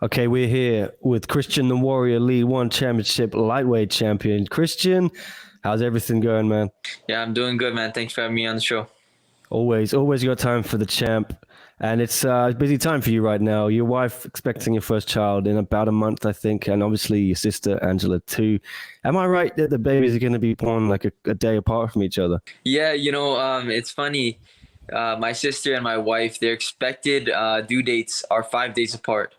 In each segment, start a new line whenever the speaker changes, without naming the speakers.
Okay, we're here with Christian the Warrior League One Championship lightweight champion. Christian, how's everything going, man?
Yeah, I'm doing good, man. Thanks for having me on the show.
Always got time for the champ. And it's a busy time for you right now. Your wife expecting your first child in about a month, I think, and obviously your sister, Angela, too. Am I right that the babies are going to be born like a day apart from each other?
Yeah, it's funny. My sister and my wife, their expected due dates are 5 days apart.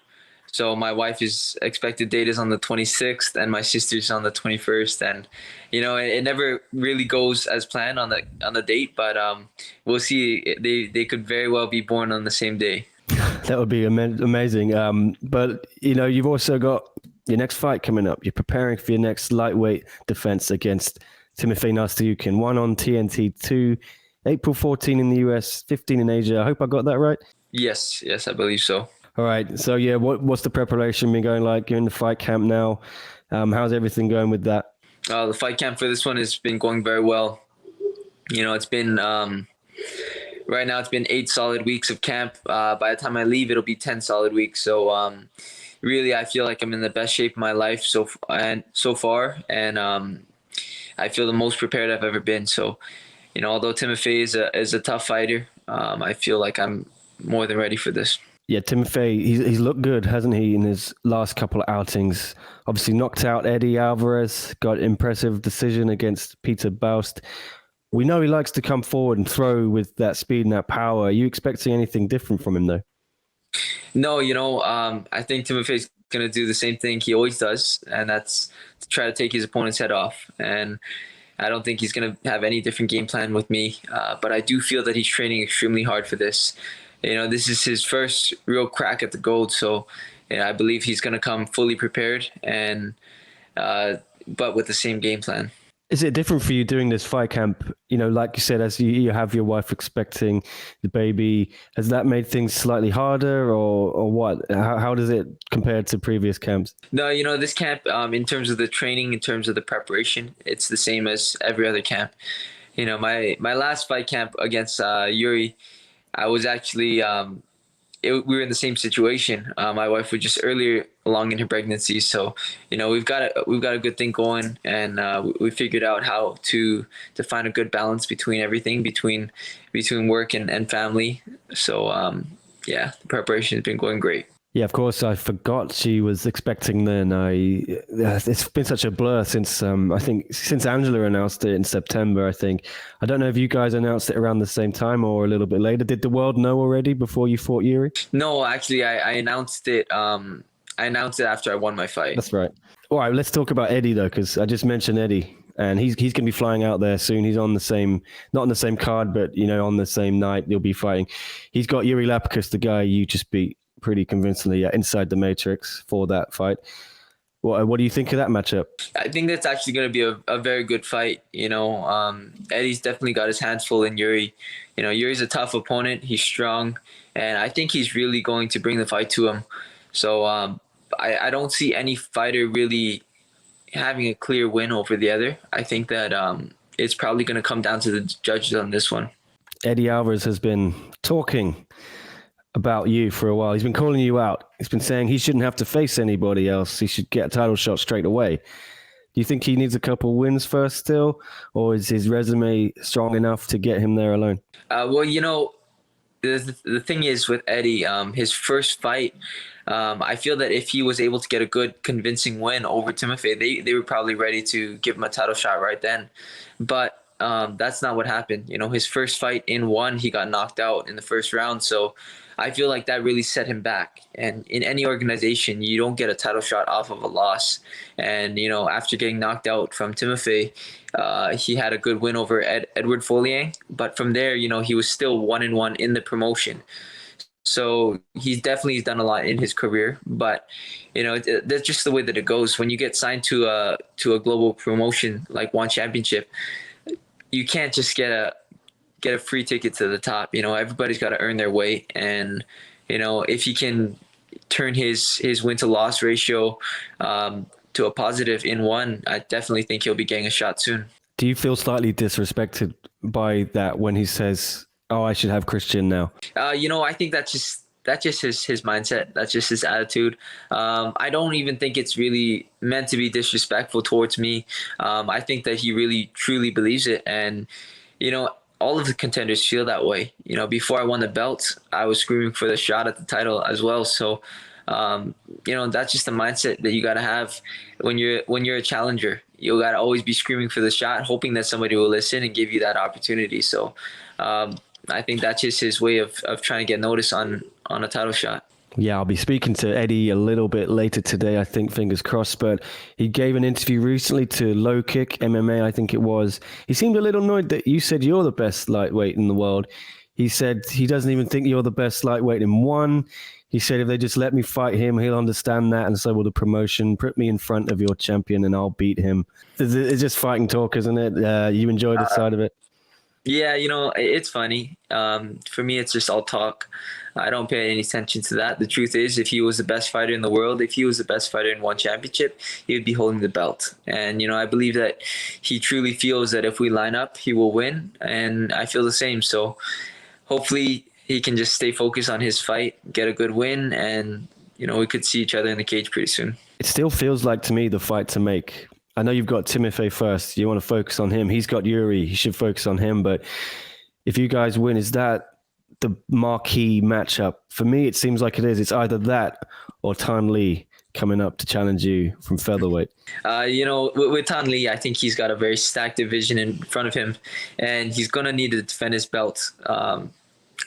So my wife's expected date is on the 26th, and my sister's on the 21st. And it never really goes as planned on the date, but we'll see. They could very well be born on the same day.
That would be amazing. But you've also got your next fight coming up. You're preparing for your next lightweight defense against Timofey Nastyukhin. One on TNT II, April 14 in the US, 15 in Asia. I hope I got that right.
Yes, I believe so.
All right. So yeah, what's the preparation been going like? You're in the fight camp now. How's everything going with that?
The fight camp for this one has been going very well. It's been right now it's been 8 solid weeks of camp. By the time I leave, it'll be 10 solid weeks. So really, I feel like I'm in the best shape of my life so far, and I feel the most prepared I've ever been. So although Timofey is a tough fighter, I feel like I'm more than ready for this.
Yeah, Timofey, he's looked good, hasn't he, in his last couple of outings? Obviously knocked out Eddie Alvarez, got impressive decision against Peter Baust. We know he likes to come forward and throw with that speed and that power. Are you expecting anything different from him, though?
No, I think Timofey's going to do the same thing he always does, and that's to try to take his opponent's head off. And I don't think he's going to have any different game plan with me, but I do feel that he's training extremely hard for this. This is his first real crack at the gold, so I believe he's going to come fully prepared, and but with the same game plan.
Is it different for you doing this fight camp? Like you said, as you have your wife expecting the baby, has that made things slightly harder, or what? How does it compare to previous camps?
No, this camp, in terms of the training, in terms of the preparation, it's the same as every other camp. My last fight camp against Iuri, I was actually we were in the same situation. My wife was just earlier along in her pregnancy, so we've got a good thing going, and we figured out how to find a good balance between everything, between work and family. So the preparation has been going great.
Yeah, of course. I forgot she was expecting then. It's been such a blur since since Angela announced it in September. I don't know if you guys announced it around the same time or a little bit later. Did the world know already before you fought Iuri?
No, actually, I announced it. I announced it after I won my fight.
That's right. All right, let's talk about Eddie though, because I just mentioned Eddie, and he's going to be flying out there soon. He's on the same, not on the same card, but on the same night they'll be fighting. He's got Iuri Lapicus, the guy you just beat pretty convincingly inside the matrix for that fight. What do you think of that matchup?
I think that's actually going to be a very good fight. Eddie's definitely got his hands full in Iuri. Iuri's a tough opponent. He's strong, and I think he's really going to bring the fight to him. So I don't see any fighter really having a clear win over the other. I think that it's probably going to come down to the judges on this one.
Eddie Alvarez has been talking about you for a while. He's been calling you out. He's been saying he shouldn't have to face anybody else. He should get a title shot straight away. Do you think he needs a couple wins first still, or is his resume strong enough to get him there alone?
The thing is with Eddie, his first fight, I feel that if he was able to get a good convincing win over Timofey, they were probably ready to give him a title shot right then. But that's not what happened. His first fight in one, he got knocked out in the first round. So I feel like that really set him back. And in any organization, you don't get a title shot off of a loss. And, after getting knocked out from Timofey, he had a good win over Edward Folliang. But from there, he was still 1-1 in the promotion. So he's definitely done a lot in his career. But, that's just the way that it goes. When you get signed to a global promotion like One Championship, you can't just get a free ticket to the top. Everybody's got to earn their way, and if he can turn his win to loss ratio to a positive in one, I definitely think he'll be getting a shot soon.
Do you feel slightly disrespected by that when he says, "Oh, I should have Christian now"?
I think that's that's just his mindset. That's just his attitude. I don't even think it's really meant to be disrespectful towards me. I think that he really truly believes it, and all of the contenders feel that way. Before I won the belt, I was screaming for the shot at the title as well. So, that's just the mindset that you got to have when you're a challenger. You got to always be screaming for the shot, hoping that somebody will listen and give you that opportunity. So, I think that's just his way of trying to get notice on a title shot.
Yeah, I'll be speaking to Eddie a little bit later today, I think, fingers crossed. But he gave an interview recently to Low Kick MMA, I think it was. He seemed a little annoyed that you said you're the best lightweight in the world. He said he doesn't even think you're the best lightweight in one. He said if they just let me fight him, he'll understand that, and so will the promotion. Put me in front of your champion and I'll beat him. It's just fighting talk, isn't it? You enjoy this side of it?
Yeah, it's funny. For me, it's just all talk. I don't pay any attention to that. The truth is, if he was the best fighter in the world, if he was the best fighter in one championship, he would be holding the belt. And, I believe that he truly feels that if we line up, he will win. And I feel the same. So hopefully he can just stay focused on his fight, get a good win, and, we could see each other in the cage pretty soon.
It still feels like to me the fight to make. I know you've got Timofey first. You want to focus on him. He's got Iuri. He should focus on him. But if you guys win, is that the marquee matchup? For me, it seems like it is. It's either that or Thanh Le coming up to challenge you from featherweight.
With Thanh Le, I think he's got a very stacked division in front of him, and he's going to need to defend his belt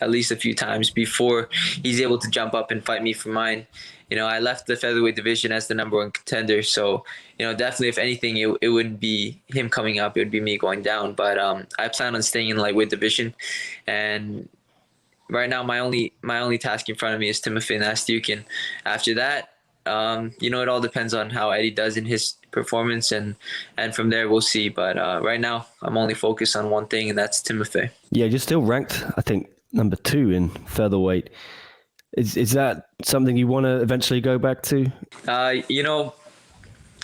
at least a few times before he's able to jump up and fight me for mine. I left the featherweight division as the number one contender. So, definitely, if anything, it wouldn't be him coming up. It would be me going down. But I plan on staying in the lightweight division. And right now, my only task in front of me is Timofey Nastyukhin. After that, it all depends on how Eddie does in his performance. And from there, we'll see. But right now, I'm only focused on one thing, and that's Timofey.
Yeah, you're still ranked, I think, number 2 in featherweight. Is that something you want to eventually go back to?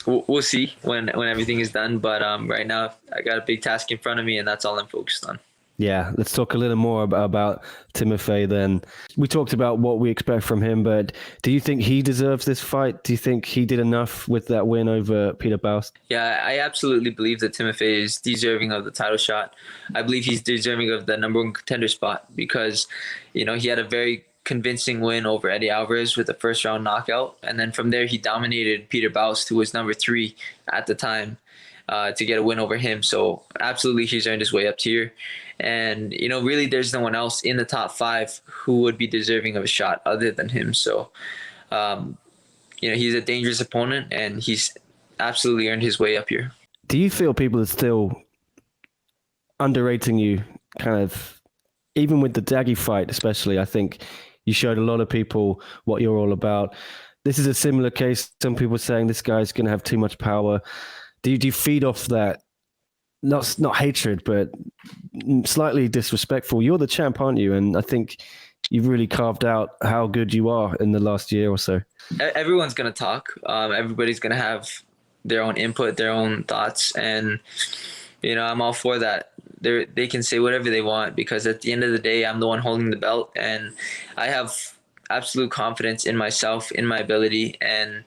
We'll see when everything is done. But right now, I got a big task in front of me, and that's all I'm focused on.
Yeah, let's talk a little more about Timofey then. We talked about what we expect from him, but do you think he deserves this fight? Do you think he did enough with that win over Peter Baust?
Yeah, I absolutely believe that Timofey is deserving of the title shot. I believe he's deserving of the number one contender spot because, he had a very convincing win over Eddie Alvarez with a first round knockout. And then from there, he dominated Peter Baust, who was number 3 at the time, to get a win over him. So absolutely, he's earned his way up here. And, really, there's no one else in the top 5 who would be deserving of a shot other than him. So, he's a dangerous opponent, and he's absolutely earned his way up here.
Do you feel people are still underrating you, kind of, even with the Daggy fight especially? I think you showed a lot of people what you're all about. This is a similar case. Some people are saying this guy's going to have too much power. Do you feed off that? Not hatred, but slightly disrespectful. You're the champ, aren't you? And I think you've really carved out how good you are in the last year or so.
Everyone's going to talk. Everybody's going to have their own input, their own thoughts. And, I'm all for that. They can say whatever they want because at the end of the day, I'm the one holding the belt. And I have absolute confidence in myself, in my ability. And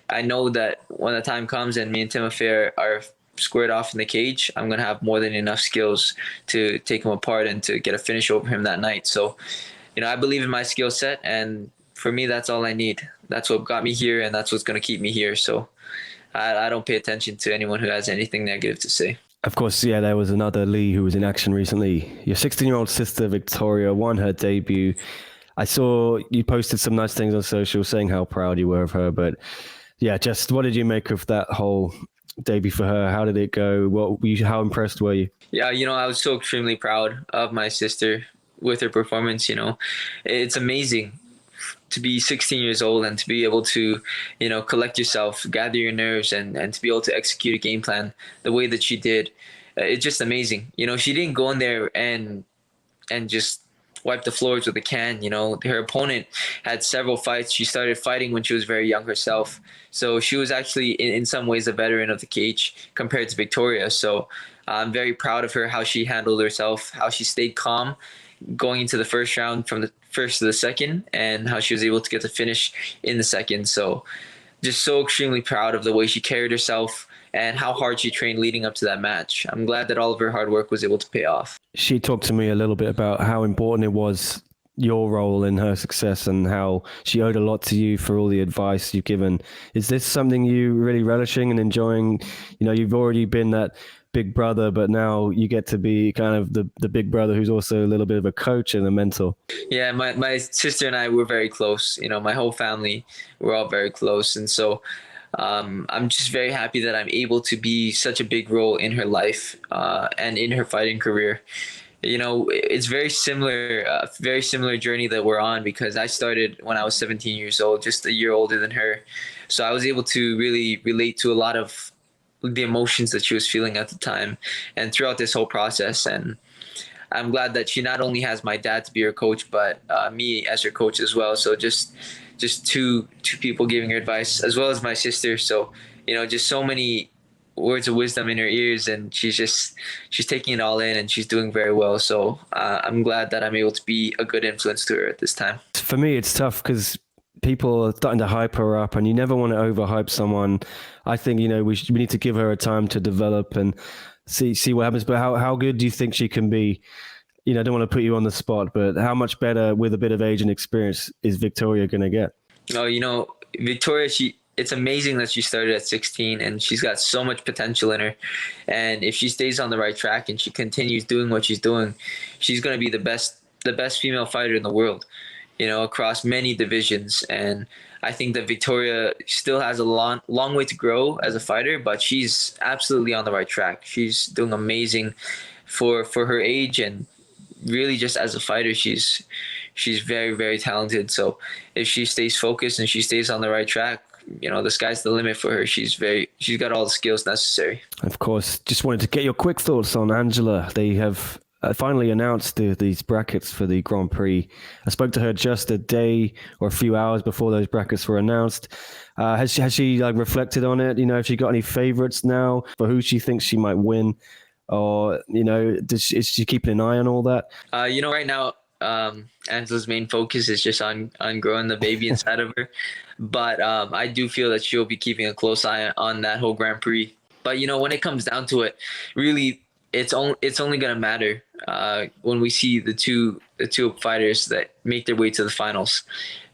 I know that when the time comes and me and Timofey are squared off in the cage, I'm going to have more than enough skills to take him apart and to get a finish over him that night. So, I believe in my skill set, and for me, that's all I need. That's what got me here, and that's what's going to keep me here. So I don't pay attention to anyone who has anything negative to say.
Of course, yeah, there was another Lee who was in action recently. Your 16-year-old sister, Victoria, won her debut. I saw you posted some nice things on social saying how proud you were of her, but yeah, just what did you make of that whole debut for her? How did it go? How impressed were you?
Yeah, I was so extremely proud of my sister with her performance. It's amazing to be 16 years old and to be able to, collect yourself, gather your nerves, and to be able to execute a game plan the way that she did. It's just amazing. She didn't go in there and just wipe the floors with a can. Her opponent had several fights. She started fighting when she was very young herself. So she was actually in some ways a veteran of the cage compared to Victoria. So I'm very proud of her, how she handled herself, how she stayed calm going into the first round from first to the second, and how she was able to get the finish in the second. So just so extremely proud of the way she carried herself and how hard she trained leading up to that match. I'm glad that all of her hard work was able to pay off.
She talked to me a little bit about how important it was, your role in her success, and how she owed a lot to you for all the advice you've given. Is this something you really relishing and enjoying? You know, you've already been that big brother, but now you get to be kind of the big brother who's also a little bit of a coach and a mentor.
Yeah, my sister and I were very close. You know, my whole family, we're all very close. And so I'm just very happy that I'm able to be such a big role in her life and in her fighting career. You know, it's very similar journey that we're on, because I started when I was 17 years old, just a year older than her. So I was able to really relate to a lot of the emotions that she was feeling at the time and throughout this whole process. And I'm glad that she not only has my dad to be her coach, but me as her coach as well. So just two people giving her advice, as well as my sister. So, you know, just so many words of wisdom in her ears, and she's taking it all in, and she's doing very well. So I'm glad that I'm able to be a good influence to her at this time.
For me, it's tough because people are starting to hype her up, and you never want to overhype someone. I think, you know, we need to give her a time to develop and see what happens. But how good do you think she can be? You know, I don't want to put you on the spot, but how much better with a bit of age and experience is Victoria going to get?
Oh, you know, Victoria, it's amazing that she started at 16, and she's got so much potential in her. And if she stays on the right track and she continues doing what she's doing, she's going to be the best female fighter in the world, you know, across many divisions. And I think that Victoria still has a long way to grow as a fighter, but she's absolutely on the right track. She's doing amazing for her age, and really just as a fighter, she's very, very talented. So if she stays focused and she stays on the right track, you know, the sky's the limit for her. She's got all the skills necessary.
Of course, just wanted to get your quick thoughts on Angela. They have finally announced these brackets for the Grand Prix. I spoke to her just a day or a few hours before those brackets were announced. Has she like reflected on it? You know, if she got any favorites now for who she thinks she might win, or, you know, is she keeping an eye on all that?
You know, right now, Angela's main focus is just on growing the baby inside of her. But I do feel that she'll be keeping a close eye on that whole Grand Prix. But, you know, when it comes down to it, really, it's only going to matter when we see the two fighters that make their way to the finals,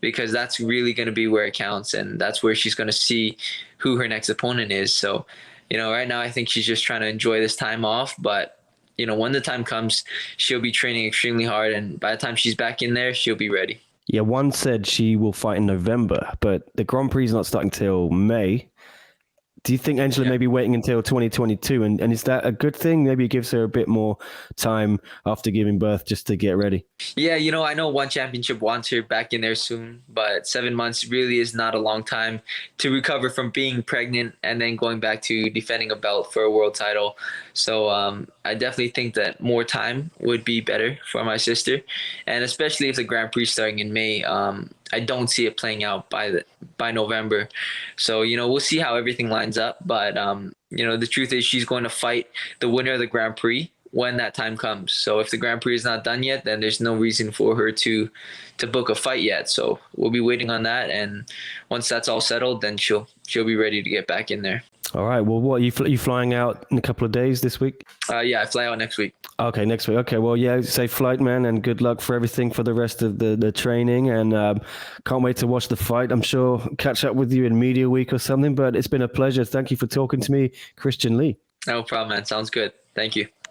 because that's really going to be where it counts, and that's where she's going to see who her next opponent is. So, you know, right now I think she's just trying to enjoy this time off, but, you know, when the time comes, she'll be training extremely hard, and by the time she's back in there, she'll be ready.
Yeah, one said she will fight in November, but the Grand Prix is not starting till May. Do you think Angela may be waiting until 2022? And is that a good thing? Maybe it gives her a bit more time after giving birth just to get ready.
Yeah, you know, I know One Championship wants her back in there soon, but 7 months really is not a long time to recover from being pregnant and then going back to defending a belt for a world title. So I definitely think that more time would be better for my sister. And especially if the Grand Prix starting in May, I don't see it playing out by November. So, you know, we'll see how everything lines up. But, you know, the truth is she's going to fight the winner of the Grand Prix when that time comes. So if the Grand Prix is not done yet, then there's no reason for her to book a fight yet. So we'll be waiting on that. And once that's all settled, then she'll be ready to get back in there.
All right. Well, what you flying out in a couple of days this week?
Yeah, I fly out next week.
Okay, next week. Okay. Well, yeah, safe flight, man, and good luck for everything for the rest of the training. And can't wait to watch the fight. I'm sure catch up with you in media week or something. But it's been a pleasure. Thank you for talking to me, Christian Lee.
No problem, man. Sounds good. Thank you.